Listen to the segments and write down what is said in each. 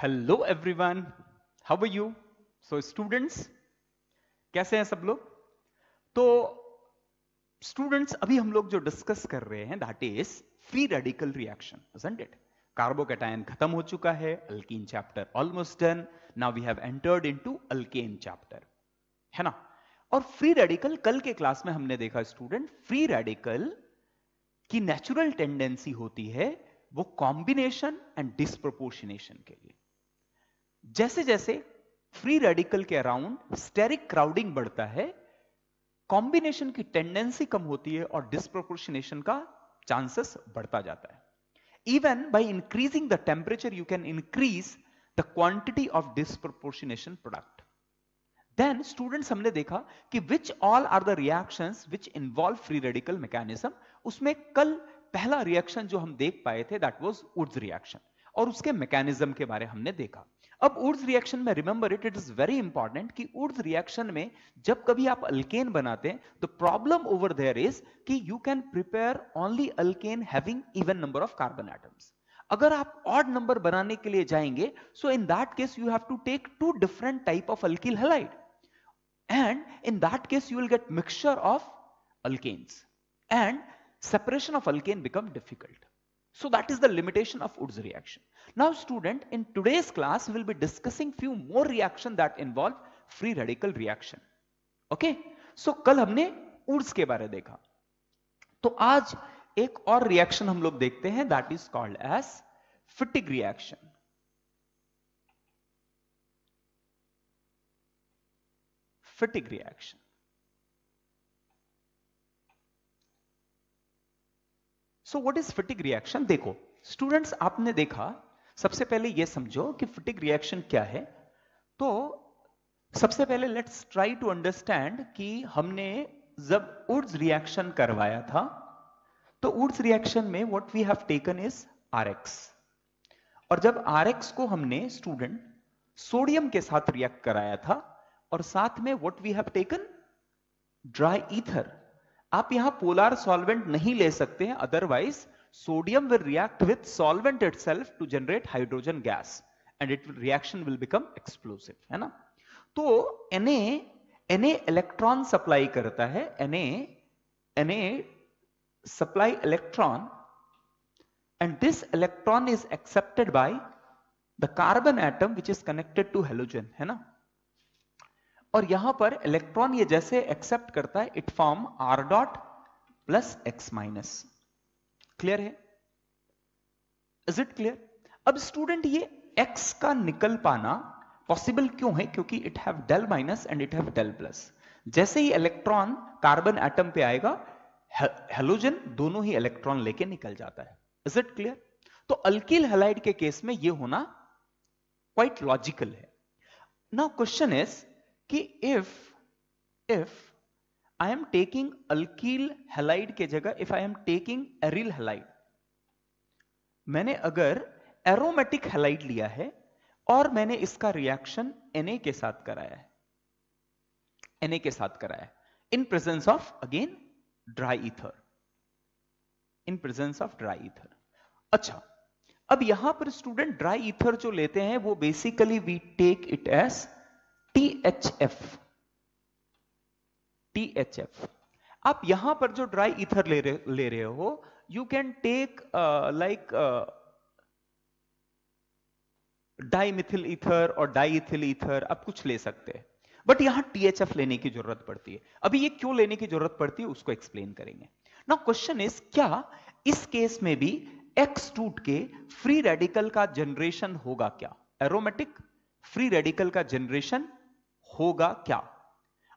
Hello everyone, how are you? So students, कैसे हैं सब लोग? तो स्टूडेंट्स, अभी हम लोग जो डिस्कस कर रहे हैं that is free radical reaction, isn't it? Carbocation खत्म हो चुका है, alkene chapter almost done, now we have entered into alkane chapter, है ना? और फ्री रेडिकल कल के क्लास में हमने देखा स्टूडेंट, फ्री रेडिकल की नेचुरल टेंडेंसी होती है वो कॉम्बिनेशन एंड डिस्प्रोपोर्शनेशन के लिए। जैसे जैसे फ्री रेडिकल के अराउंड स्टेरिक क्राउडिंग बढ़ता है, कॉम्बिनेशन की टेंडेंसी कम होती है और डिस्प्रोपोर्शनेशन का चांसेस बढ़ता जाता है। Even by increasing the temperature you can increase the quantity of disproportionation product. Then students, हमने देखा कि which all are the reactions which involve free radical mechanism. उसमें कल पहला रिएक्शन जो हम देख पाए थे दैट वाज वुड्स रिएक्शन, और उसके मैकेनिज्म के बारे हमने देखा। अब वुड्स रिएक्शन में remember it is very important कि वुड्स रिएक्शन में जब कभी आप अल्केन बनाते हैं तो प्रॉब्लम ओवर देयर इज कि you can prepare only alkane having even number of carbon atoms. अगर आप ऑड नंबर बनाने के लिए जाएंगे, so in that case you have to take two different type of alkyl halide, and in that case you will get mixture of alkanes and separation of alkane become difficult. So that is the limitation of Woods reaction. Now student, in today's class we will be discussing few more reaction that involve free radical reaction. Okay, so कल हमने Woods के बारे देखा, तो आज एक और reaction हम लोग देखते हैं that is called as Fittig reaction. Fittig reaction. So what is Fittig reaction? देखो स्टूडेंट्स, आपने देखा, सबसे पहले ये समझो कि Fittig reaction क्या है। तो सबसे पहले लेट्स ट्राई टू अंडरस्टैंड कि हमने जब वुड्स रिएक्शन करवाया था तो वुड्स रिएक्शन में what we have taken is RX, और जब RX को हमने स्टूडेंट सोडियम के साथ रिएक्ट कराया था और साथ में what we have taken dry ether. आप यहां पोलर सॉल्वेंट नहीं ले सकते हैं, otherwise sodium will react with solvent itself to generate hydrogen gas and it reaction will become explosive, है ना? तो Na इलेक्ट्रॉन सप्लाई करता है, Na supply electron and this electron is accepted by the carbon atom which is connected to halogen, है ना? और यहां पर इलेक्ट्रॉन ये जैसे एक्सेप्ट करता है, it form R dot plus X minus. Clear है? Is it clear? अब स्टूडेंट, ये X का निकल पाना पॉसिबल क्यों है? क्योंकि it have del minus and it have del plus. जैसे ही इलेक्ट्रॉन कार्बन एटम पे आएगा, हेलोजन दोनों ही इलेक्ट्रॉन लेके निकल जाता है। Is it clear? तो अल्किल हैलाइड के केस में ये होना क्वाइट लॉजिकल है। नाउ क्वेश्चन इज कि if I am taking alkyl halide के जगह if I am taking aryl halide, मैंने अगर एरोमेटिक हैलाइड लिया है और मैंने इसका रिएक्शन Na के साथ कराया है, Na के साथ कराया है in presence of again dry ether, in presence of dry ether. अच्छा, अब यहां पर स्टूडेंट ड्राई ईथर जो लेते हैं वो basically we take it as THF। आप यहां पर जो ड्राई ईथर ले रहे हो, you can take like dimethyl ether और डाइइथिल ईथर, आप कुछ ले सकते हैं, बट यहां THF लेने की जरूरत पड़ती है। अभी ये क्यों लेने की जरूरत पड़ती है उसको एक्सप्लेन करेंगे। नाउ क्वेश्चन इज, क्या इस केस में भी X के फ्री रेडिकल का जनरेशन होगा क्या? एरोमेटिक फ्री रेडिकल का जनरेशन होगा क्या?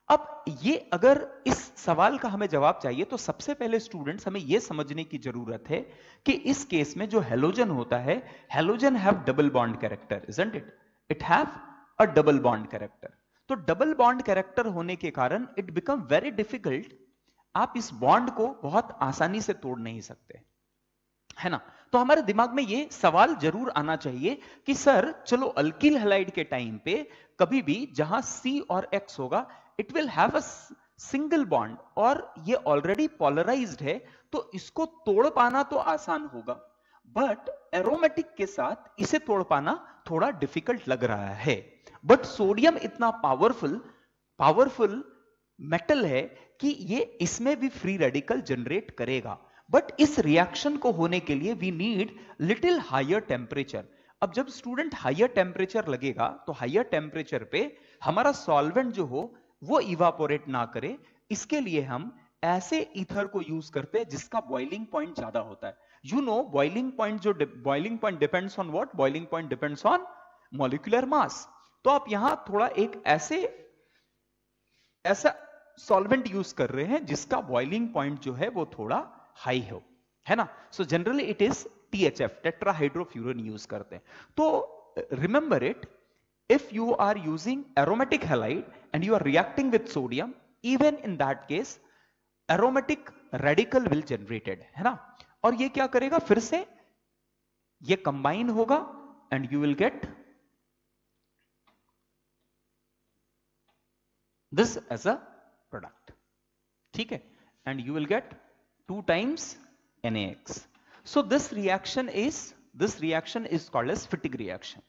अब ये अगर इस सवाल का हमें जवाब चाहिए तो सबसे पहले स्टूडेंट्स हमें यह समझने की जरूरत है कि इस केस में जो हेलोजन होता है, halogen have double bond character, isn't it? It have a double bond character. तो डबल बॉन्ड कैरेक्टर होने के कारण इट बिकम वेरी डिफिकल्ट, आप इस बॉन्ड को बहुत आसानी से तोड़ नहीं सकते, है ना? तो हमारे दिमाग में ये सवाल जरूर आना चाहिए कि सर चलो अल्किल हैलाइड के टाइम पे कभी भी जहां C और X होगा, it will have a single bond और ये ऑलरेडी पोलराइज्ड है, तो इसको तोड़ पाना तो आसान होगा, बट एरोमेटिक के साथ इसे तोड़ पाना थोड़ा डिफिकल्ट लग रहा है, बट सोडियम इतना पावरफुल मेटल है कि ये इसमें भी फ्री रेडिकल जनरेट करेगा। बट इस रिएक्शन को होने के लिए we need little higher temperature. अब जब स्टूडेंट हायर टेम्परेचर लगेगा तो हायर टेम्परेचर पे हमारा सॉल्वेंट जो हो वो इवापोरेट ना करे, इसके लिए हम ऐसे ईथर को यूज करते हैं जिसका बॉइलिंग पॉइंट ज्यादा होता है। You know boiling point depends on what? Boiling point depends on molecular mass. तो आप यहां थोड़ा एक ऐसा सॉल्वेंट यूज कर रहे हैं जिसका बॉइलिंग पॉइंट जो है वो थोड़ा हाई हो, है ना। So generally it is THF, tetrahydrofuran use करते हैं। तो remember it, if you are using aromatic halide and you are reacting with sodium, even in that case aromatic radical will generated, है ना। और ये क्या करेगा, फिर से ये कंबाइन होगा and you will get this as a product, ठीक है, and you will get 2 times NaX. So this reaction is called as Fittig reaction.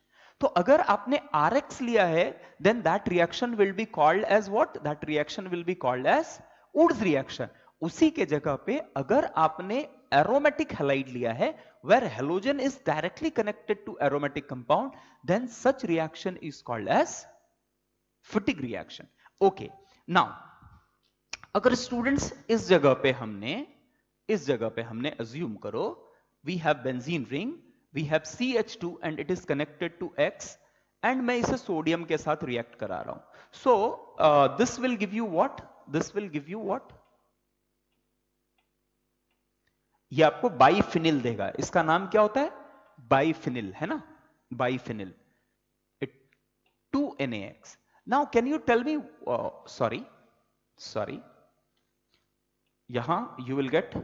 तो अगर आपने RX लिया है then that reaction will be called as what? That reaction will be called as Woods reaction. उसी के जगह पे अगर आपने aromatic halide लिया है where halogen is directly connected to aromatic compound, then such reaction is called as Fittig reaction. Okay, now अगर students इस जगह पे हमने assume करो we have benzene ring, we have CH2 and it is connected to X and मैं इसे sodium के साथ रिएक्ट करा रहा हूं। So this will give you what? This will give you what? ये आपको बाइफिनिल देगा। इसका नाम क्या होता है? बाइफिनिल, है ना, बाइफिनिल। 2NaX. Now can you tell me, sorry, यहां you will get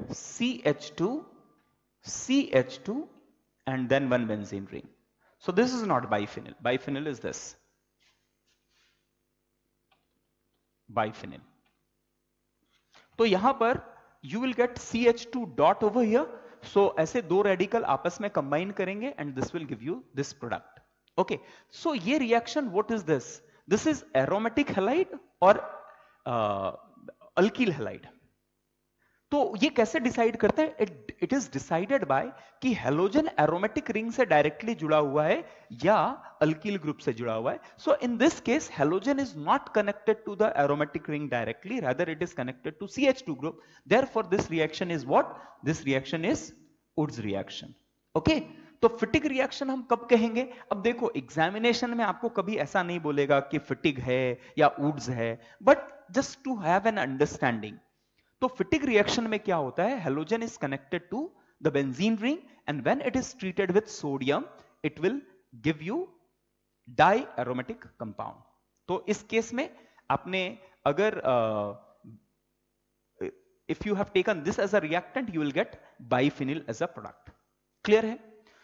CH2 and then one benzene ring. So this is not biphenyl. Biphenyl is this. Biphenyl. तो यहां पर you will get CH2 dot over here. So ऐसे दो radical आपस में combine करेंगे and this will give you this product. Okay. So ये reaction, what is this? This is aromatic halide और alkyl halide. तो ये कैसे डिसाइड करते हैं? इट इज डिसाइडेड बाय कि हेलोजन एरोमेटिक रिंग से डायरेक्टली जुड़ा हुआ है या अल्किल ग्रुप से जुड़ा हुआ है। So in this case halogen is not connected to the aromatic ring directly, rather it is connected to CH2 group. Therefore this reaction is what? This reaction is Wurtz reaction. Okay, तो Fittig reaction हम कब कहेंगे? अब देखो examination में आपको कभी ऐसा नहीं बोलेगा कि फिटिग है या वुड्स है, but just to have an understanding. तो फिटिग रिएक्शन में क्या होता है? Halogen is connected to the benzene ring and when it is treated with sodium it will give you di aromatic compound. तो इस केस में आपने अगर if you have taken this as a reactant you will get biphenyl as a product. Clear है?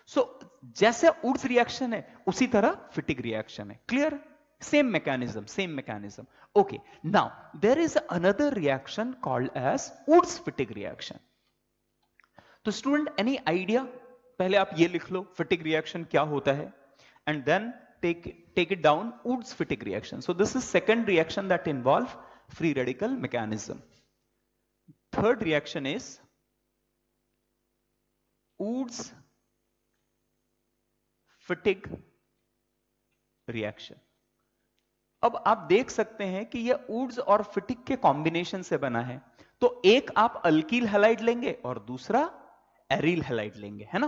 So जैसे Wurtz reaction है उसी तरह फिटिग रिएक्शन है। Clear? Same mechanism. Okay, now there is another reaction called as Woods-Fittig reaction. तो student, any idea? पहले आप ये लिख लो Fittig reaction क्या होता है, and then take it down. Woods-Fittig reaction. So this is second reaction that involve free radical mechanism. Third reaction is Woods-Fittig reaction. अब आप देख सकते हैं कि ये वुड्स और फिटिग के कॉम्बिनेशन से बना है। तो एक आप अल्कील हैलाइड लेंगे और दूसरा एरिल हैलाइड लेंगे, है ना।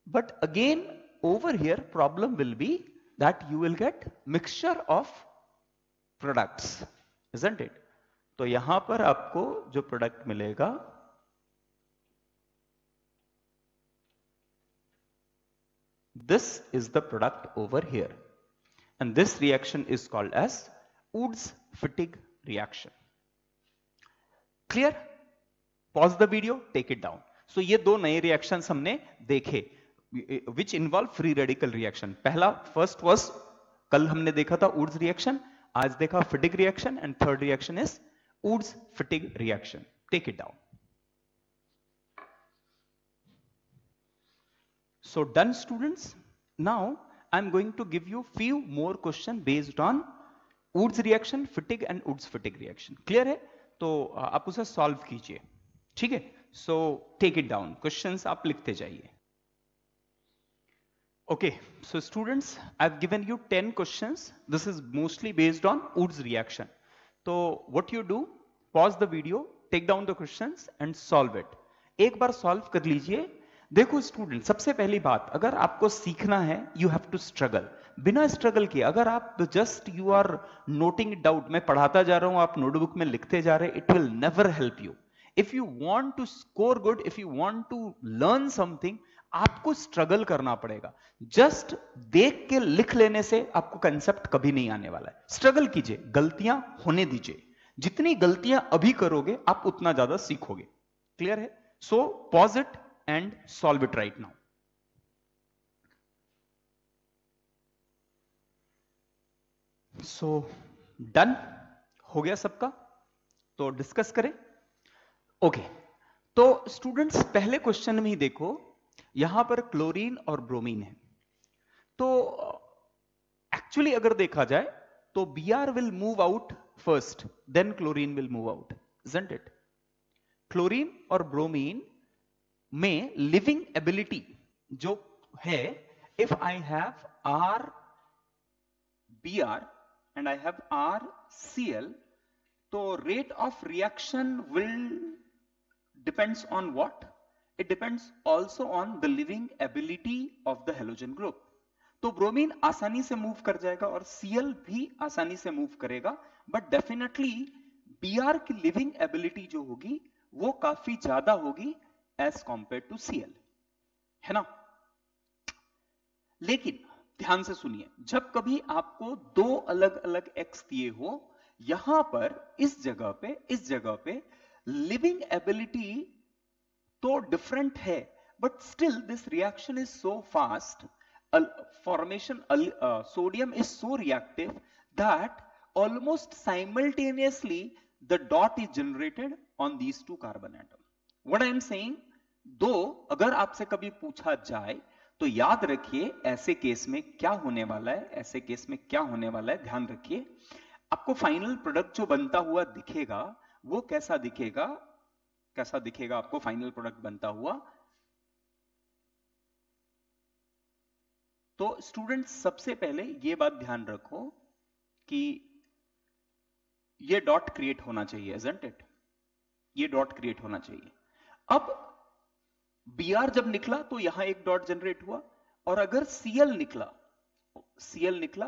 But again over here problem will be that you will gate mixture of products, isn't it? तो यहां पर आपको जो प्रोडक्ट मिलेगा this is the product over here and this reaction is called as Woods-Fittig reaction. Clear? Pause the video, take it down. So ये दो नए reactions हमने देखे which involve free radical reaction. पहला first was कल हमने देखा था वुड्स रिएक्शन, आज देखा Fittig reaction, and third reaction is Wurtz Fittig reaction. Take it down. So done students. Now I'm going to give you few more question based on Woods reaction, fatigue and Woods fatigue reaction. Clear है? तो आप उसे solve कीजिए. ठीक है? So take it down. Questions आप लिखते जाइए. Okay. So students, I've given you 10 questions. This is mostly based on Woods reaction. So what you do? Pause the video, take down the questions and solve it. एक बार solve कर लीजिए. देखो student, सबसे पहली बात, अगर आपको सीखना है यू हैव टू स्ट्रगल. बिना स्ट्रगल किए अगर आप just you are noting doubt, मैं पढ़ाता जा रहा हूं आप नोटबुक में लिखते जा रहे, it will never help you. If you want to score good, if you want to learn something, आपको स्ट्रगल करना पड़ेगा. जस्ट देख के लिख लेने से आपको कंसेप्ट कभी नहीं आने वाला है. स्ट्रगल कीजिए, गलतियां होने दीजिए. जितनी गलतियां अभी करोगे आप उतना ज्यादा सीखोगे. क्लियर है? So pause it and solve it right now. So done हो गया सबका, तो डिस्कस करें. ओके, तो स्टूडेंट्स पहले क्वेश्चन में ही देखो, यहां पर क्लोरीन और ब्रोमीन है. तो एक्चुअली अगर देखा जाए तो Br will move out first, then chlorine will move out, isn't it? Chlorine और ब्रोमीन में लिविंग एबिलिटी जो है, if I have R B R and I have R C L, तो rate of reaction will depends on what? It depends also on the leaving ability of the halogen group. तो bromine आसानी से move कर जाएगा और CL भी आसानी से मूव करेगा, बट डेफिनेटली बी आर की लिविंग एबिलिटी जो होगी वो काफी ज्यादा होगी as compared to Cl, है ना? लेकिन ध्यान से सुनिए, जब कभी आपको दो अलग अलग x दिए हो, यहां पर इस जगह पे लिविंग एबिलिटी तो डिफरेंट है, but still this reaction is so fast, formation sodium is so reactive that almost simultaneously the dot is generated on these two carbon atom. What I am saying, दो अगर आपसे कभी पूछा जाए तो याद रखिए ऐसे केस में क्या होने वाला है, ऐसे केस में क्या होने वाला है, ध्यान रखिए. आपको फाइनल प्रोडक्ट जो बनता हुआ दिखेगा वो कैसा दिखेगा, कैसा दिखेगा आपको फाइनल प्रोडक्ट बनता हुआ? तो स्टूडेंट्स सबसे पहले ये बात ध्यान रखो कि ये डॉट क्रिएट होना चाहिए, isn't it? ये डॉट क्रिएट होना चाहिए. अब Br जब निकला तो यहां एक डॉट जनरेट हुआ, और अगर Cl निकला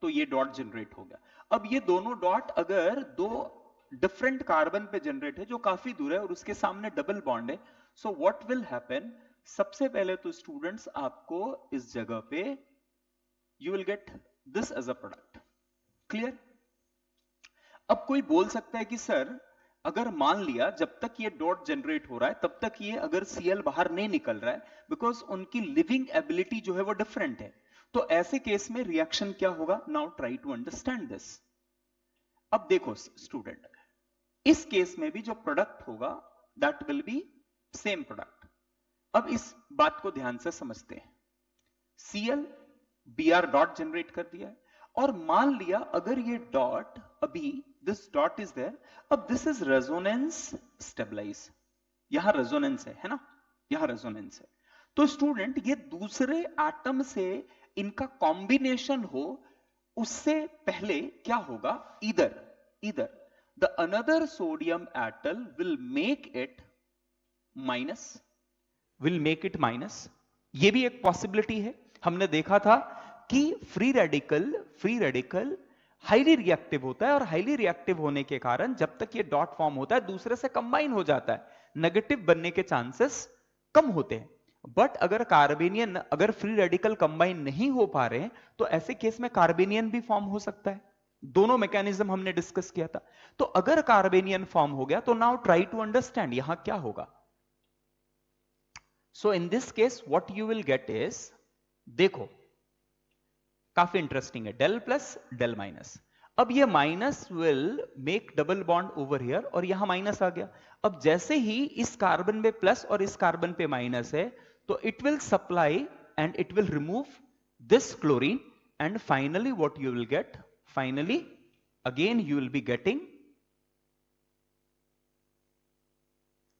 तो ये डॉट जनरेट हो गया. अब ये दोनों डॉट अगर दो डिफरेंट कार्बन पे जनरेट है जो काफी दूर है और उसके सामने डबल बॉन्ड है, सो व्हाट विल हैपन? सबसे पहले तो स्टूडेंट्स आपको इस जगह पे you will get this as a product. Clear? अब कोई बोल सकता है कि सर अगर मान लिया जब तक ये डॉट जनरेट हो रहा है तब तक ये अगर Cl बाहर नहीं निकल रहा है, बिकॉज उनकी लिविंग एबिलिटी जो है वो डिफरेंट है, तो ऐसे केस में रिएक्शन क्या होगा? Now try to understand this. अब देखो स्टूडेंट, इस केस में भी जो प्रोडक्ट होगा that will be same product. अब इस बात को ध्यान से समझते हैं. Cl Br डॉट जनरेट कर दिया है, और मान लिया अगर ये डॉट अभी दिस डॉट इज देयर, अब दिस इज रेजोनेंस स्टेबलाइज, यहां रेजोनेंस है ना, यहां रेजोनेंस है. तो स्टूडेंट ये दूसरे एटम से इनका कॉम्बिनेशन हो उससे पहले क्या होगा? Either the another sodium atom will make it minus, ये भी एक पॉसिबिलिटी है. हमने देखा था कि फ्री रेडिकल हाईली रिएक्टिव होता है, और हाईली रिएक्टिव होने के कारण जब तक ये डॉट फॉर्म होता है दूसरे से कंबाइन हो जाता है, नेगेटिव बनने के चांसेस कम होते हैं. बट अगर कार्बेनियन, अगर फ्री रेडिकल कंबाइन नहीं हो पा रहे हैं तो ऐसे केस में कार्बेनियन भी फॉर्म हो सकता है. दोनों मैकेनिज्म हमने डिस्कस किया था. तो अगर कार्बेनियन फॉर्म हो गया तो नाउ ट्राई टू अंडरस्टैंड यहां क्या होगा. So in this case what you will get is, देखो काफी इंटरेस्टिंग है, डेल प्लस डेल माइनस। अब ये minus will make double bond over here और यहां माइनस आ गया। अब जैसे ही इस कार्बन पे प्लस और इस कार्बन पे माइनस है तो it will supply and it will remove this chlorine, and finally what you will get, finally again you will be getting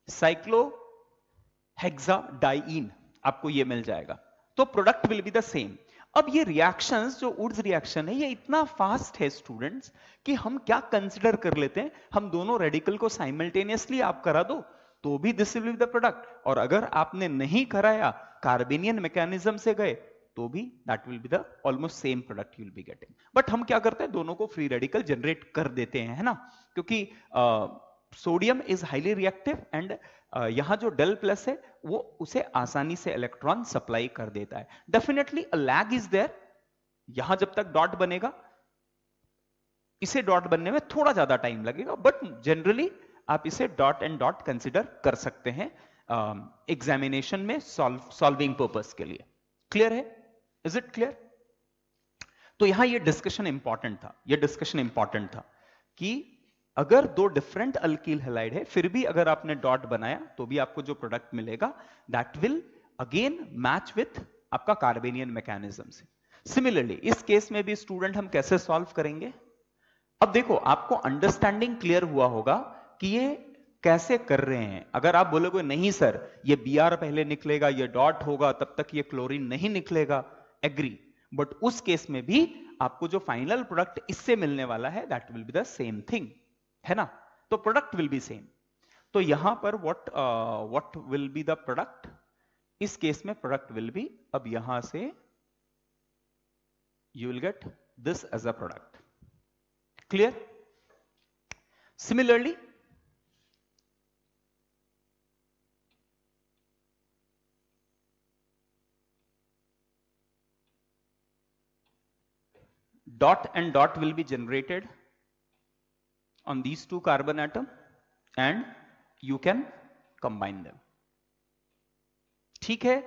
cyclohexadiene, आपको ये मिल जाएगा। तो product will be the same. अब ये रिएक्शंस जो वुड्स रिएक्शन है ये इतना फास्ट है स्टूडेंट्स कि हम क्या कंसिडर कर लेते हैं, हम दोनों रेडिकल को साइमल्टेनियसली आप करा दो तो भी this will be the product, और अगर आपने नहीं कराया कार्बेनियन मैकेनिज्म से गए तो भी that will be the almost same product you will be getting. But हम क्या करते हैं, दोनों को फ्री रेडिकल जनरेट कर देते हैं, है ना, क्योंकि sodium is highly reactive and यहां जो डेल प्लस है वो उसे आसानी से इलेक्ट्रॉन सप्लाई कर देता है। Definitely a lag is there, यहां जब तक डॉट बनेगा इसे डॉट बनने में थोड़ा ज्यादा टाइम लगेगा, बट जनरली आप इसे डॉट एंड डॉट कंसिडर कर सकते हैं एग्जामिनेशन में सॉल्विंग पर्पस के लिए। क्लियर है? Is it clear? तो यहां ये डिस्कशन इंपॉर्टेंट था, ये डिस्कशन इंपॉर्टेंट था कि अगर दो डिफरेंट अल्कील हैलाइड है फिर भी अगर आपने डॉट बनाया तो भी आपको जो प्रोडक्ट मिलेगा that will again match with आपका कार्बेनियन मैकेनिज्म से। सिमिलरली इस केस में भी स्टूडेंट हम कैसे सॉल्व करेंगे? अब देखो आपको अंडरस्टैंडिंग क्लियर हुआ होगा कि ये कैसे कर रहे हैं। अगर आप बोलोगे नहीं सर ये Br पहले निकलेगा, ये डॉट होगा, तब तक ये क्लोरीन नहीं निकलेगा, एग्री, बट उस केस में भी आपको जो फाइनल प्रोडक्ट इससे मिलने वाला है that will be the same thing, है ना, तो प्रोडक्ट विल बी सेम। तो यहां पर what will be the product, इस केस में प्रोडक्ट विल बी, अब यहां से you will get this as a product. Clear? Similarly dot and dot will be generated on these two carbon atom and you can combine them। ठीक है,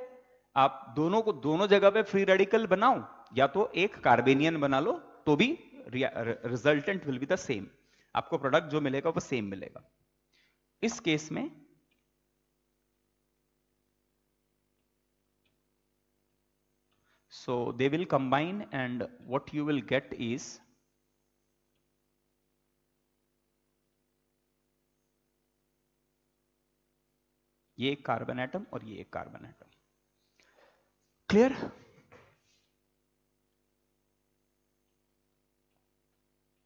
आप दोनों को दोनों जगह पे फ्री रेडिकल बनाओ या तो एक कार्बेनियन बना लो तो भी resultant will be the same, आपको प्रोडक्ट जो मिलेगा वो सेम मिलेगा। इस केस में so they will combine and what you will get is ये एक कार्बन एटम और ये एक carbon atom. Clear?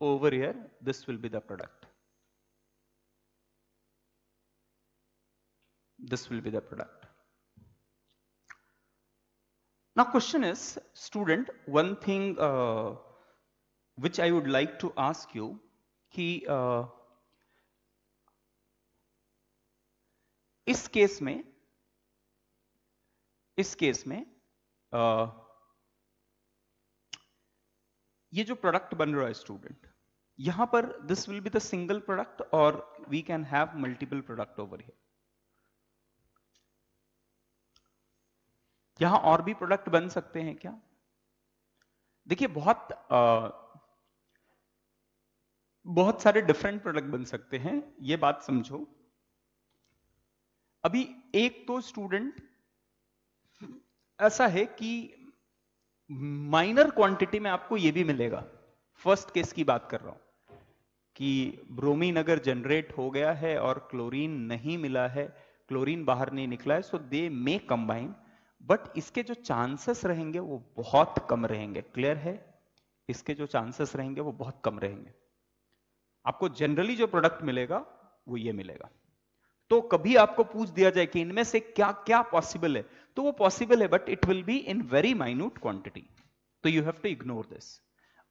over here this will be the product, this will be the product। Now question is student, one thing which I would like to ask you कि इस case में ये जो product बन रहा है स्टूडेंट, यहां पर this will be the single product और we can have multiple product over here. यहां और भी प्रोडक्ट बन सकते हैं क्या? देखिए बहुत सारे डिफरेंट प्रोडक्ट बन सकते हैं, ये बात समझो। अभी एक तो स्टूडेंट ऐसा है कि माइनर क्वांटिटी में आपको ये भी मिलेगा, फर्स्ट केस की बात कर रहा हूं कि ब्रोमीन अगर जनरेट हो गया है और क्लोरीन नहीं मिला है, क्लोरीन बाहर नहीं निकला है, सो दे मे कंबाइन, बट इसके जो चांसेस रहेंगे वो बहुत कम रहेंगे। क्लियर है? इसके जो चांसेस रहेंगे वो बहुत कम रहेंगे। आपको जनरली जो प्रोडक्ट मिलेगा वो ये मिलेगा। तो कभी आपको पूछ दिया जाए कि इनमें से क्या क्या पॉसिबल है, तो वो पॉसिबल है but it will be in very minute quantity, तो you have to ignore this.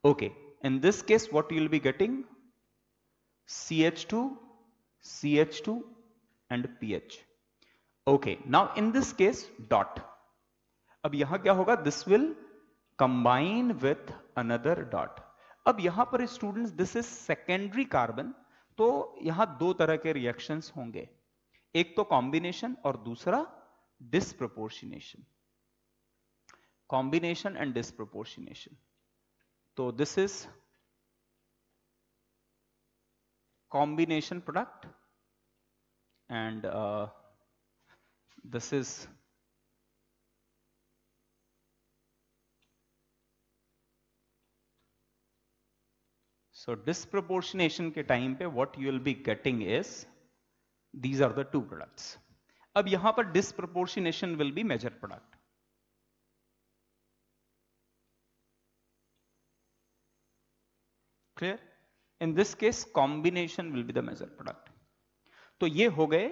Okay, in this case what you will be getting CH2 CH2 and PH। Okay, now in this case dot, अब यहां क्या होगा, this will combine with another dot. अब यहां पर students this is secondary carbon, तो यहां दो तरह के रिएक्शंस होंगे, एक तो कॉम्बिनेशन और दूसरा डिस्प्रोपोर्शनेशन। Combination and disproportionation. तो this is combination product and this is so disproportionation के टाइम पे what you will be getting is these are the two products. अब यहां पर disproportionation will be measured product. Clear? In this case combination will be the measured product. तो ये हो गए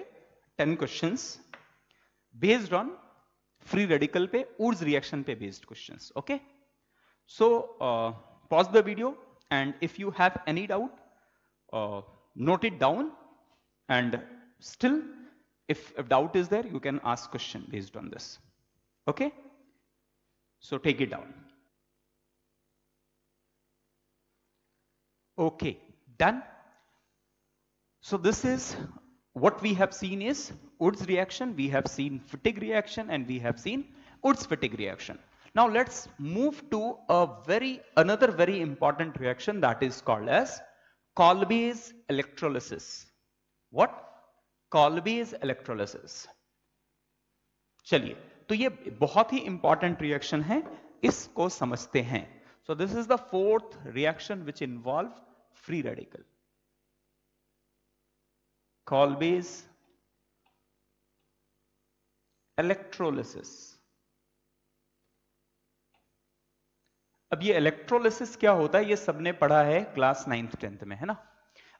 10 questions based on free radical पे Wurtz reaction पे based questions. Okay? So pause the video and if you have any doubt note it down, and still if doubt is there you can ask question based on this. Okay? So take it down. Okay, done. So this is what we have seen is Wurtz reaction, we have seen fatigue reaction, and we have seen Wurtz fatigue reaction. Now let's move to another very important reaction that is called as Kolbe's electrolysis. What? Kolbe's electrolysis. चलिए, तो ये बहुत ही important reaction है, इसको समझते हैं. So this is the fourth reaction which involve free radical. Kolbe's electrolysis. अब ये इलेक्ट्रोलिसिस क्या होता है ये सबने पढ़ा है क्लास 9th 10th में, है ना.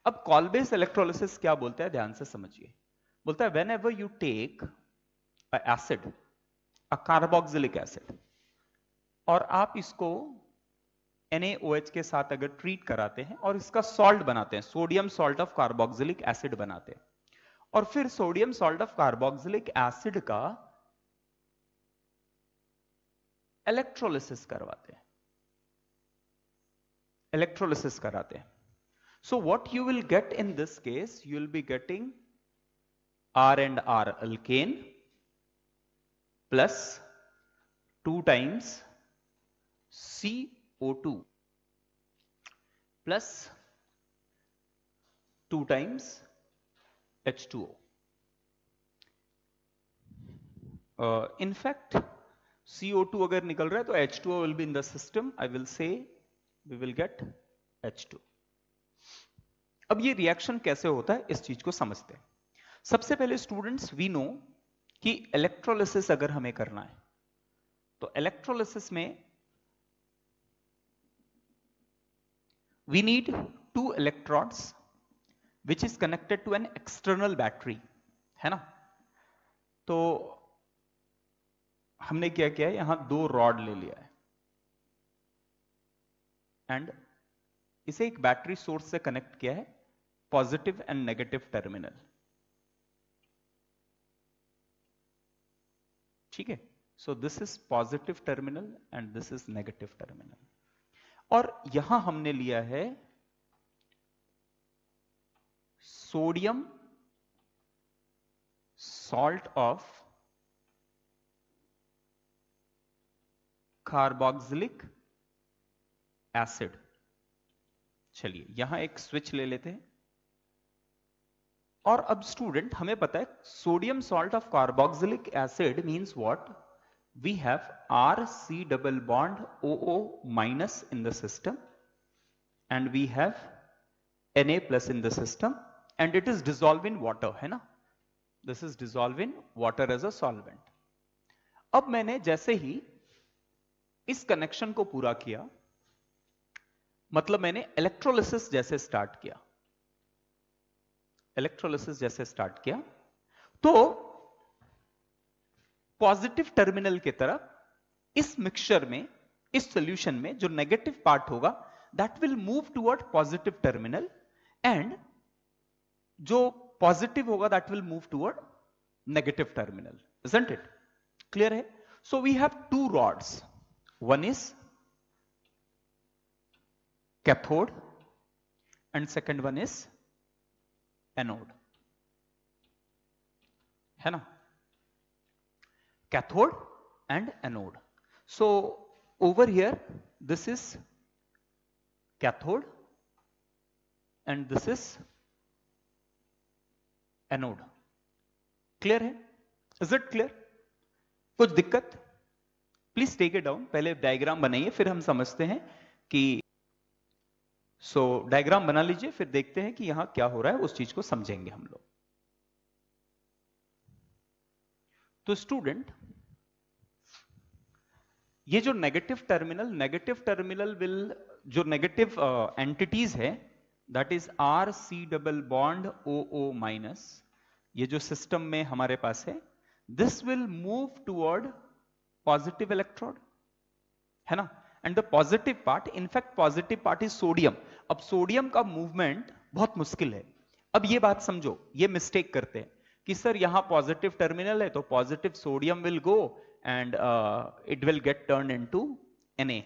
अब कॉल्बेस इलेक्ट्रोलिसिस क्या बोलता है ध्यान से समझिए. बोलता है whenever you take a acid, a carboxylic acid, और आप इसको NaOH के साथ अगर ट्रीट कराते हैं और इसका सॉल्ट बनाते हैं, sodium salt of carboxylic acid बनाते हैं, और फिर sodium salt of carboxylic acid का इलेक्ट्रोलिसिस करवाते हैं, इलेक्ट्रोलिसिस कराते हैं. So what you will get in this case, you will be getting R and R alkane plus 2 times CO2 plus 2 times H2O. In fact, CO2 अगर निकल रहा है तो H2O will be in the system. I will say we will get H2. अब ये reaction कैसे होता है इस चीज को समझते हैं. सबसे पहले स्टूडेंट्स वी नो कि इलेक्ट्रोलिसिस अगर हमें करना है तो इलेक्ट्रोलिसिस में we need 2 electrodes which is connected to an external battery, है ना. तो हमने क्या किया है, यहां 2 रॉड ले लिया है एंड इसे एक बैटरी सोर्स से कनेक्ट किया है, पॉजिटिव एंड नेगेटिव टर्मिनल. ठीक है. So this is positive terminal and this is negative terminal. और यहां हमने लिया है sodium salt of carboxylic acid. चलिए यहां एक स्विच ले लेते हैं. और अब स्टूडेंट हमें पता है sodium salt of carboxylic acid means what, we have RC double bond OO minus in the system and we have Na plus in the system and it is dissolved in water, है ना. This is dissolved in water as a solvent. अब मैंने जैसे ही इस connection को पूरा किया, मतलब मैंने इलेक्ट्रोलिसिस जैसे स्टार्ट किया, इलेक्ट्रोलिसिस जैसे स्टार्ट किया, तो पॉजिटिव टर्मिनल की तरफ इस मिक्सचर में, इस सॉल्यूशन में जो नेगेटिव पार्ट होगा that will move toward positive terminal and जो पॉजिटिव होगा that will move toward negative terminal. Isn't it clear है? So we have 2 rods. One is cathode and second one is anode, है ना. Cathode and anode. So over here this is cathode and this is anode. Clear है? Is it clear? कुछ दिक्कत? Please take it down. पहले diagram बनाइए, फिर हम समझते हैं कि डायग्राम बना लीजिए, फिर देखते हैं कि यहां क्या हो रहा है, उस चीज को समझेंगे हम लोग। तो स्टूडेंट, ये जो नेगेटिव टर्मिनल विल, जो नेगेटिव एंटिटीज है, that is R C double bond O O minus, ये जो सिस्टम में हमारे पास है, this will move toward positive electrode, है ना। And the positive part, in fact positive part is sodium. अब सोडियम का मूवमेंट बहुत मुश्किल है। अब ये बात समझो, ये मिस्टेक करते हैं कि सर यहां पॉजिटिव टर्मिनल है तो positive sodium will go and it will get turn into Na।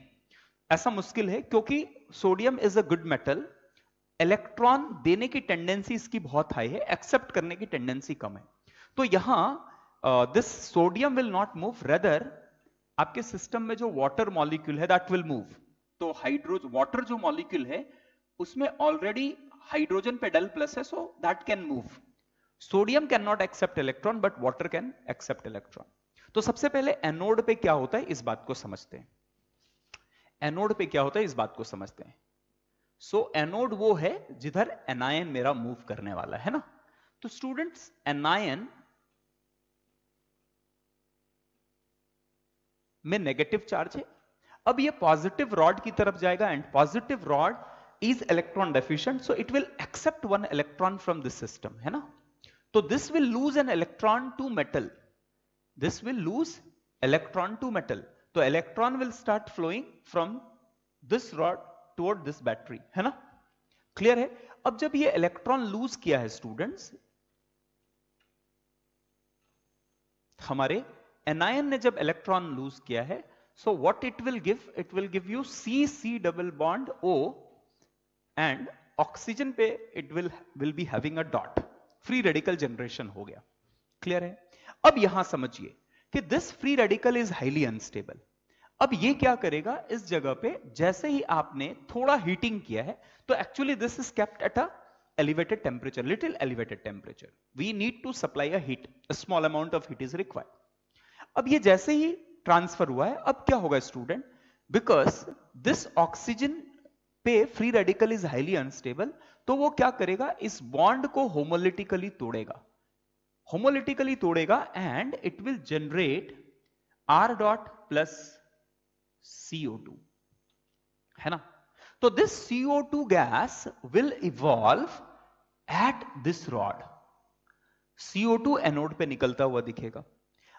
ऐसा मुश्किल है क्योंकि sodium is a good metal, electron देने की टेंडेंसी इसकी बहुत हाई है, एक्सेप्ट करने की टेंडेंसी कम है। तो यहां this sodium will not move, rather आपके सिस्टम में जो वाटर मॉलिक्यूल है दैट विल मूव। तो हाइड्रोजन, वाटर जो मॉलिक्यूल है उसमें ऑलरेडी हाइड्रोजन पे डल प्लस है, so that can move. Sodium can not accept electron but water can accept electron. तो सबसे पहले एनोड पे क्या होता है इस बात को समझते हैं। एनोड पे क्या होता है इस बात को समझते हैं। एनोड वो है जिधर एनायन मेरा मूव करने वाला है ना। तो स्टूडेंट्स, एनायन में नेगेटिव चार्ज है। अब ये पॉजिटिव रॉड की तरफ जाएगा and positive rod is electron deficient, so it will accept one electron from this system, है ना। तो this will lose an electron to metal, this will lose electron to metal. तो electron will start flowing from this rod toward this battery, है ना। Clear है? अब जब ये इलेक्ट्रॉन लूज किया है स्टूडेंट्स, हमारे एनायन ने जब इलेक्ट्रॉन लूज किया है, so what it will give you C double bond O and oxygen पे it will be having a dot, free radical generation हो गया। क्लियर है? अब यहां समझिए कि this free radical is highly unstable. अब ये क्या करेगा, इस जगह पे जैसे ही आपने थोड़ा हीटिंग किया है, तो actually this is kept at a elevated temperature, little elevated temperature. We need to supply a heat, a small amount of heat is required. अब ये जैसे ही ट्रांसफर हुआ है, अब क्या होगा स्टूडेंट, बिकॉज दिस ऑक्सीजन पे free radical is highly unstable, तो वो क्या करेगा, इस बॉन्ड को होमोलिटिकली तोड़ेगा and it will generate R dot plus CO2, है ना। तो this CO2 gas will evolve at this rod, CO2 anode पे निकलता हुआ दिखेगा।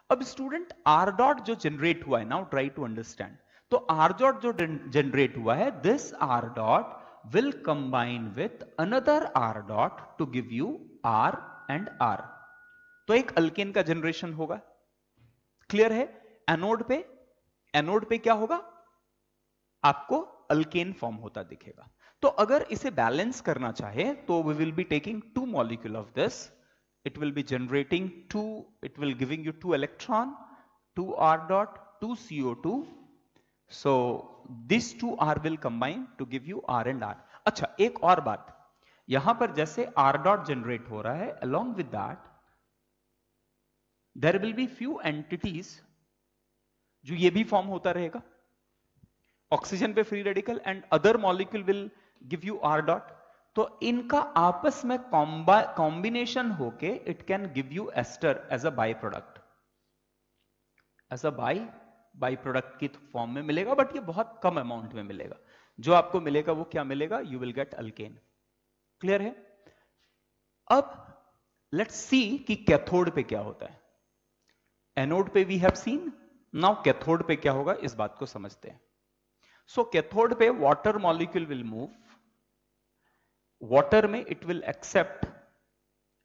अब स्टूडेंट R डॉट जो जनरेट हुआ है, नाउ ट्राई टू अंडरस्टैंड, तो R डॉट जो जनरेट हुआ है, this R dot will combine with another R dot to give you R and R, तो एक अल्केन का जनरेशन होगा। क्लियर है? एनोड पे क्या होगा, आपको अल्केन फॉर्म होता दिखेगा। तो अगर इसे बैलेंस करना चाहे तो we will be taking two molecule of this, it will be generating two, it will giving you 2 electron, 2 R dot, 2 CO2, so this 2 R will combine to give you R and R। अच्छा, एक और बात, यहां पर जैसे R dot generate हो रहा है, along with that there will be few entities जो ये भी फॉर्म होता रहेगा, ऑक्सीजन पे free radical and other molecule will give you R dot, तो इनका आपस में कॉम्बिनेशन होके it can give you ester as a by product, as a by product की फॉर्म में मिलेगा, बट ये बहुत कम अमाउंट में मिलेगा। जो आपको मिलेगा वो क्या मिलेगा, you will gate alkane. Clear है? अब लेट्स सी कि कैथोड पे क्या होता है। एनोड पे we have seen, now cathode पे क्या होगा इस बात को समझते हैं। सो कैथोड पे water molecule will move, water में it will accept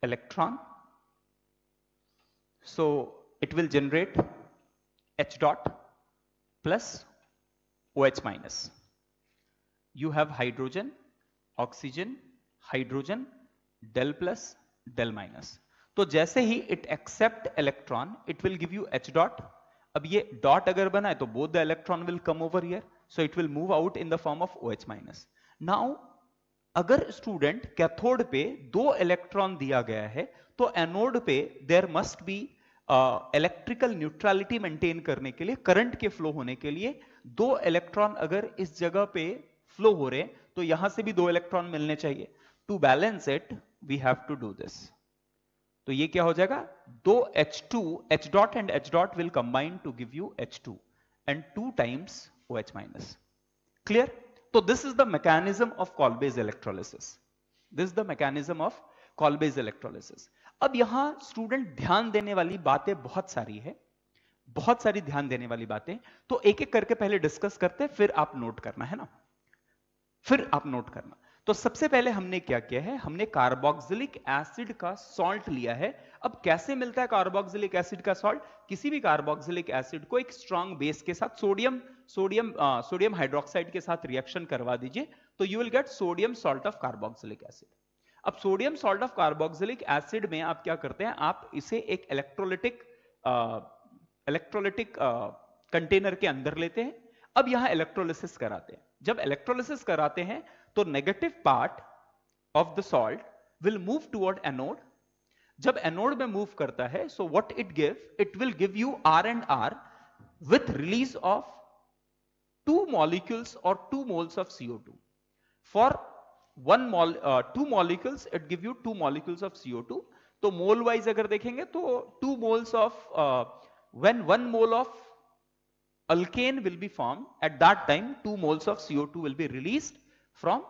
electron, so it will generate H dot plus OH minus. You have hydrogen, oxygen, hydrogen, del plus, del minus. तो जैसे ही it accept electron, it will give you H dot. अब ये dot अगर बना है तो both the electron will come over here, so it will move out in the form of OH minus. Now अगर student cathode पे 2 electron दिया गया है तो एनोड पे there must be electrical neutrality maintain करने के लिए, करंट के फ्लो होने के लिए 2 इलेक्ट्रॉन अगर इस जगह पे फ्लो हो रहे हैं तो यहां से भी 2 इलेक्ट्रॉन मिलने चाहिए. To balance it we have to do this. तो ये क्या हो जाएगा, 2 H2 H dot and H dot will combine to give you H2 and 2 times OH minus. Clear? So this is the mechanism of Kolbe's electrolysis. This is the mechanism of Kolbe's electrolysis. अब यहां student ध्यान देने वाली बातें बहुत सारी है, बहुत सारी ध्यान देने वाली बातें, तो एक एक करके पहले डिस्कस करते हैं, फिर आप नोट करना है ना, फिर आप नोट करना. तो सबसे पहले हमने क्या किया है, हमने कार्बोक्सिलिक एसिड का सॉल्ट लिया है. अब कैसे मिलता है कार्बोक्सिलिक एसिड का सॉल्ट, किसी भी कार्बोक्सिलिक एसिड को एक स्ट्रॉन्ग बेस के साथ सोडियम हाइड्रोक्साइड के साथ रिएक्शन करवा दीजिए तो you will get sodium salt of carboxylic acid. अब sodium salt of carboxylic acid में आप क्या करते हैं, आप इसे एक इलेक्ट्रोलिटिक कंटेनर के अंदर लेते हैं. अब यहां इलेक्ट्रोलिसिस कराते हैं. जब इलेक्ट्रोलिसिस कराते हैं तो negative part of the salt will move toward anode. जब एनोड में मूव करता है so what it will give you R&R with release of 2 molecules or 2 moles of CO2. For 2 molecules it give you 2 molecules of CO2. तो मोल wise अगर देखेंगे तो 2 moles of when 1 mole of alkane will be formed, at that time 2 moles of CO2 will be released from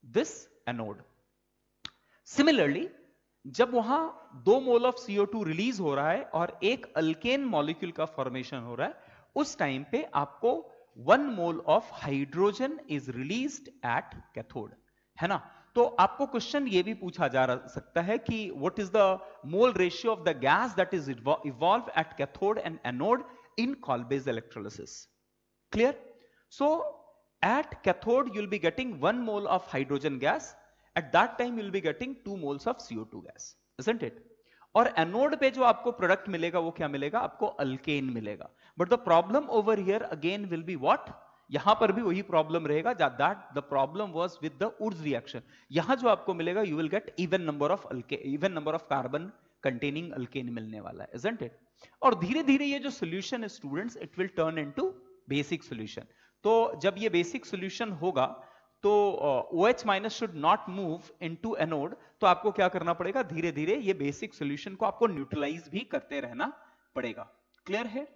this anode. Similarly, जब वहां 2 mole of CO2 release हो रहा है और एक अल्केन मॉलिक्यूल का फॉर्मेशन हो रहा है, उस टाइम पे आपको 1 mole of hydrogen is released at cathode, है ना. तो आपको क्वेश्चन ये भी पूछा जा सकता है कि what is the mole ratio of the gas that is evolve at cathode and anode in Kolbe's electrolysis. Clear? So at cathode you will be getting 1 mole of hydrogen gas. At that time you will be getting 2 moles of CO2 gas, isn't it? और anode पे जो आपको product मिलेगा वो क्या मिलेगा, आपको alkane मिलेगा. But the problem over here again will be what, यहां पर भी वही प्रॉब्लम रहेगा that the problem was with the Urja reaction. यहां जो आपको मिलेगा you will get even number of carbon containing alkane मिलने वाला है, isn't it? और धीरे धीरे ये जो सोल्यूशन है students, it will turn into basic solution. तो जब ये बेसिक सोल्यूशन होगा तो OH minus should not move into anode. तो आपको क्या करना पड़ेगा, धीरे धीरे ये बेसिक सोल्यूशन को आपको न्यूट्रलाइज भी करते रहना पड़ेगा. क्लियर है?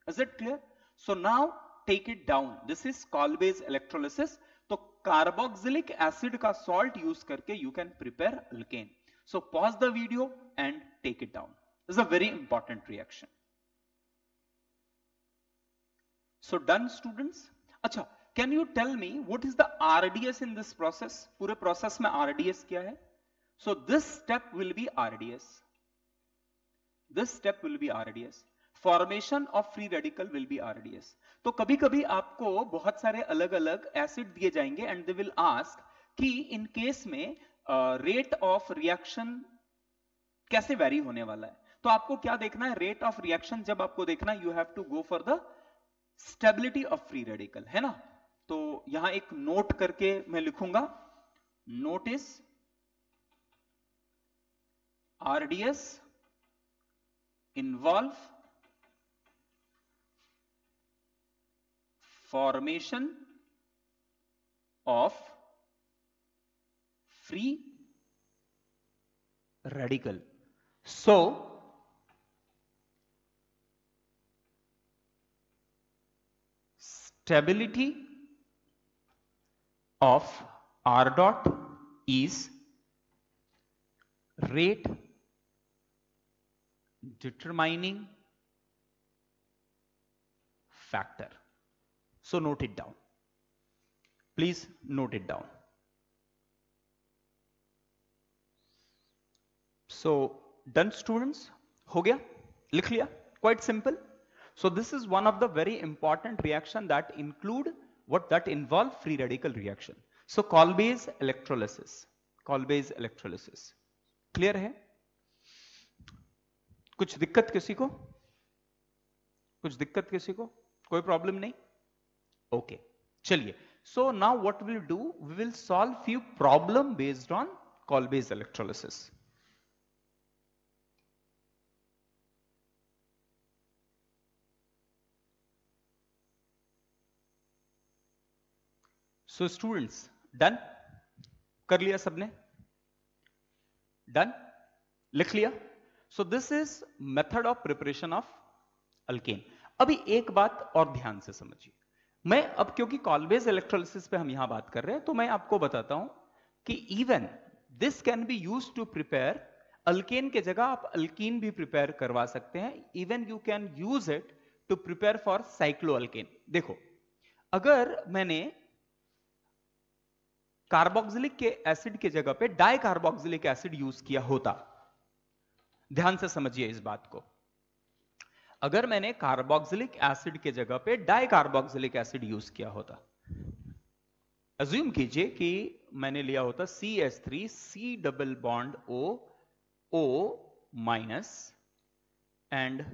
Is it clear? So now take it down. This is Kolbe's electrolysis. तो कार्बोक्सिलिक एसिड का सॉल्ट यूज करके you can prepare alkane. So pause the video and take it down. This is a very important reaction. So done students. अच्छा, can you tell me what is the RDS in this process? पूरे process में RDS क्या है? So this step will be RDS. This step will be RDS. Formation of free radical will be RDS. तो कभी कभी आपको बहुत सारे अलग अलग एसिड दिए जाएंगे and they will ask कि in case में rate of reaction कैसे वेरी होने वाला है. तो आपको क्या देखना है, रेट ऑफ रिएक्शन जब आपको देखना है you have to go for the stability of free radical, है ना. तो यहां एक नोट करके मैं लिखूंगा, notice RDS involve formation of free radical. So stability of R dot is rate determining factor. So note it down. Please note it down. So done students, हो गया, लिख लिया, quite simple. So this is one of the very important reaction that include what that involve free radical reaction. So Kolbe's electrolysis, Kolbe's electrolysis. Clear है? कुछ दिक्कत किसी को? कुछ दिक्कत किसी को? कोई प्रॉब्लम नहीं? ओके, चलिए. So now what we'll do, we will solve few problem based on Kolbe's electrolysis. So students, done? कर लिया सबने? Done? लिख लिया? So this is method of preparation of alkane. अभी एक बात और ध्यान से समझिए. मैं अब क्योंकि कॉल्बेज इलेक्ट्रोलिसिस पे हम यहां बात कर रहे हैं, तो मैं आपको बताता हूं कि even this can be used to prepare alkane के जगह आप अल्कीन भी प्रिपेयर करवा सकते हैं. Even you can use it to prepare for cycloalkane. देखो, अगर मैंने कार्बोक्सिलिक एसिड के जगह पे डाई कार्बोक्सिलिक एसिड यूज किया होता, ध्यान से समझिए इस बात को, अगर मैंने कार्बोक्सिलिक एसिड के जगह पे डाई कार्बोक्सिलिक एसिड यूज किया होता, अज्यूम कीजिए कि मैंने लिया होता CH3 C double bond O minus and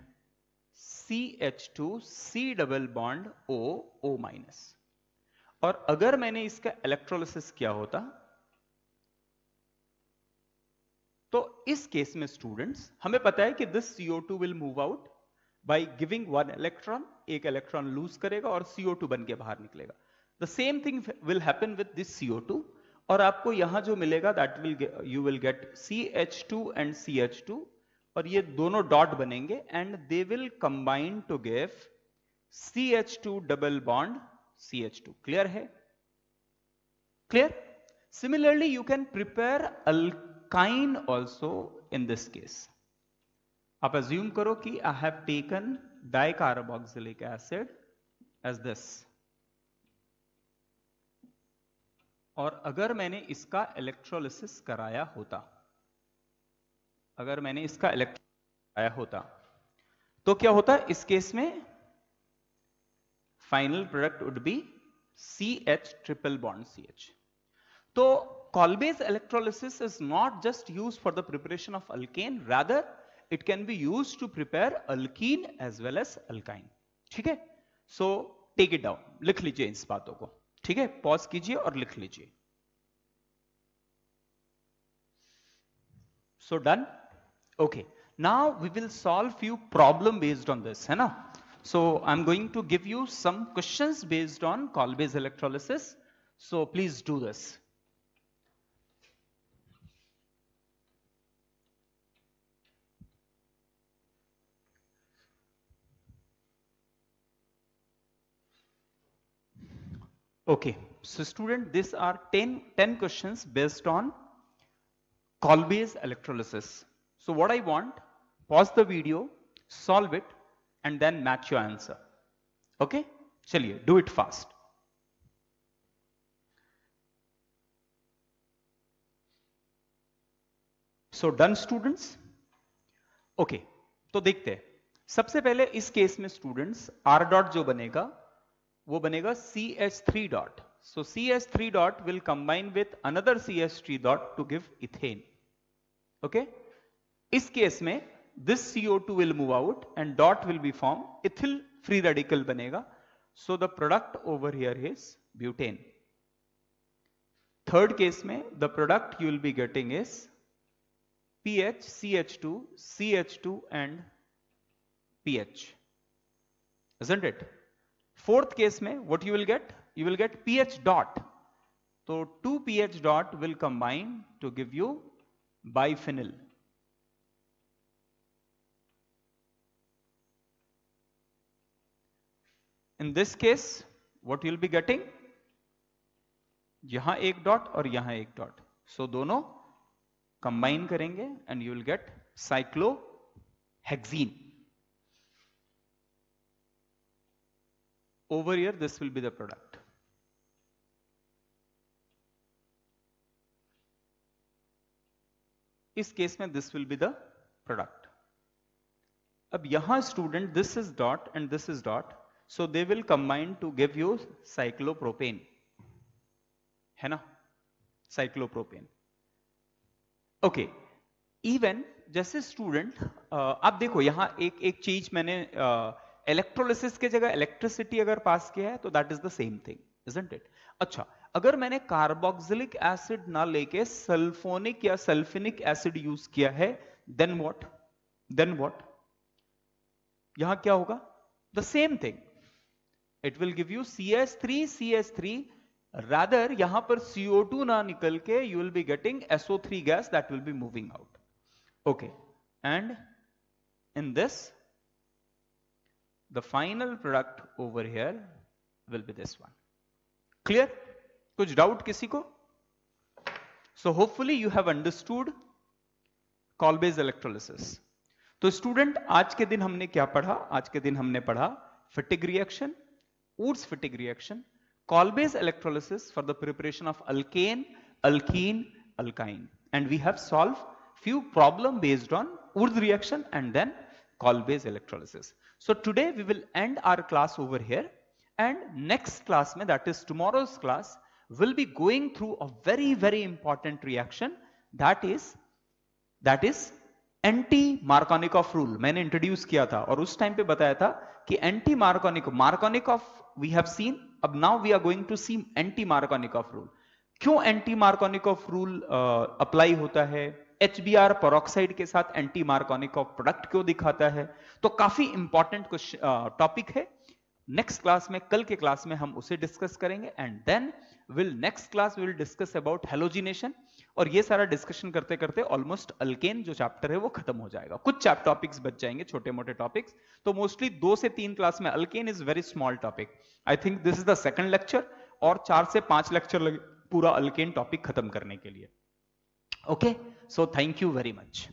CH2 C double bond O minus, और अगर मैंने इसका इलेक्ट्रोलिसिस किया होता, तो इस केस में स्टूडेंट्स हमें पता है कि this CO2 will move out by giving one electron, एक इलेक्ट्रॉन लूज करेगा और CO2 बन के बाहर निकलेगा. The same thing will happen with this CO2, और आपको यहां जो मिलेगा that will you will get CH2 and CH2, और ये दोनों डॉट बनेंगे and they will combine to give CH2 double bond CH2. Clear है? Clear? Similarly you can prepare alkyne also in this case. आप अज्यूम करो कि I have taken dicarboxylic acid as this, और अगर मैंने इसका इलेक्ट्रोलिसिस कराया होता, अगर मैंने इसका इलेक्ट्रोलिसिस कराया होता, तो क्या होता इस केस में? Final product would be CH triple bond CH. तो Kolbe's electrolysis is not just used for the preparation of alkane, rather it can be used to prepare alkene as well as alkyne. ठीक है? So take it down, लिख लीजिए इस बातों को. ठीक है? पॉज कीजिए और लिख लीजिए. So done? Okay. Now we will solve few problem based on this, है ना? So I'm going to give you some questions based on Kolbe's electrolysis. So please do this. Okay, so student, these are 10 questions based on Kolbe's electrolysis. So what I want, pause the video, solve it, and then match your answer. Okay, chaliye, do it fast. So done students? Okay, तो देखते हैं. सबसे पहले इस case में students R dot जो बनेगा वो बनेगा CH3 dot. So CH3 dot will combine with another CH3 dot to give ethane. Okay? इस केस में this CO2 will move out and dot will be formed. Ethyl free radical बनेगा. So the product over here is butane. Third case में the product you will be getting is PH, CH2, CH2 and PH. Isn't it? Fourth case में what you will get? You will get pH dot. So 2 pH dot will combine to give you biphenyl. In this case, what you will be getting? यहां एक dot और यहां एक dot. So दोनों combine करेंगे and you will get cyclohexene. Over here, this will be the product. इस case में this will be the product. अब यहां student this is dot and this is dot, so they will combine to give you cyclopropane, है ना? cyclopropane. Okay. Even जैसे student आप देखो यहां एक चीज मैंने इलेक्ट्रोलिसिस के जगह इलेक्ट्रिसिटी अगर पास किया है तो that is the same thing. isn't it? अच्छा, अगर मैंने कार्बोक्सिलिक एसिड ना लेके सल्फोनिक या सल्फिनिक एसिड यूज किया है, देन व्हाट यहां क्या होगा? The same thing, it will give you CH3 rather यहां पर CO2 ना निकल के you will be getting SO3 gas that will be moving out. Okay, and in this the final product over here will be this one. Clear? कुछ doubt किसी को? So hopefully you have understood Kolbe's electrolysis. तो student आज के दिन हमने क्या पढ़ा? आज के दिन हमने पढ़ा फिटिक reaction, Wurtz फिटिक reaction, Kolbe's electrolysis for the preparation of alkane, alkene, alkyne, and we have solved few problem based on Wurtz reaction and then Kolbe's electrolysis. So today we will end our class over here, and next class mein, that is tomorrow's class, will be going through a very important reaction, that is anti Markovnikov rule. मैंने introduce किया था और उस time पे बताया था कि anti Markovnikov we have seen, अब now we are going to see anti Markovnikov rule. क्यों एंटी मार्कोनिकॉफ रूल अप्लाई होता है? HBr पेरोक्साइड के साथ एंटी मार्कोनिकॉफ प्रोडक्ट क्यों दिखाता है? तो काफी इंपॉर्टेंट टॉपिक है. नेक्स्ट क्लास में, कल के क्लास में हम उसे डिस्कस करेंगे, and then next class will discuss about halogenation. और ये सारा डिस्कशन करते करते ऑलमोस्ट अल्केन जो चैप्टर है वो खत्म हो जाएगा. कुछ टॉपिक्स बच जाएंगे, छोटे मोटे टॉपिक्स. तो मोस्टली 2 से 3 क्लास में alkane is very small topic. I think this is the second lecture, और 4 से 5 लेक्चर लगे पूरा अल्केन टॉपिक खत्म करने के लिए. Okay, so thank you very much.